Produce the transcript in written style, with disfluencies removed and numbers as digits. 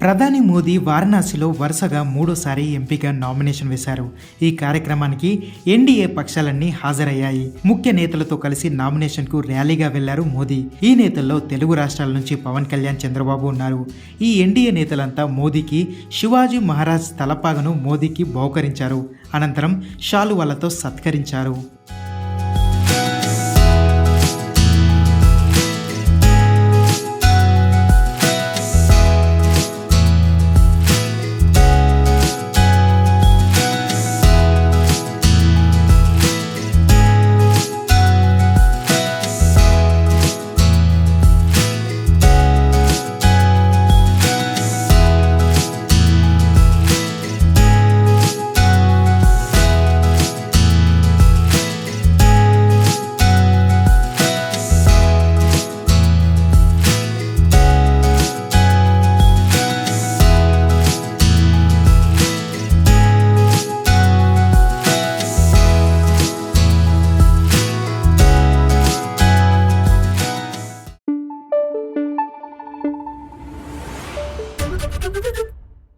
ప్రధాని మోదీ వారణాసిలో వరుసగా మూడోసారి ఎంపీగా నామినేషన్ వేశారు. ఈ కార్యక్రమానికి ఎన్డీఏ పక్షాలన్నీ హాజరయ్యాయి. ముఖ్య నేతలతో కలిసి నామినేషన్కు ర్యాలీగా వెళ్లారు మోదీ. ఈ నేతల్లో తెలుగు రాష్ట్రాల నుంచి పవన్ కళ్యాణ్, చంద్రబాబు ఉన్నారు. ఈ ఎన్డీఏ నేతలంతా మోదీకి శివాజీ మహారాజ్ తలపాగను మోదీకి బహుకరించారు. అనంతరం శాలువాలతో సత్కరించారు.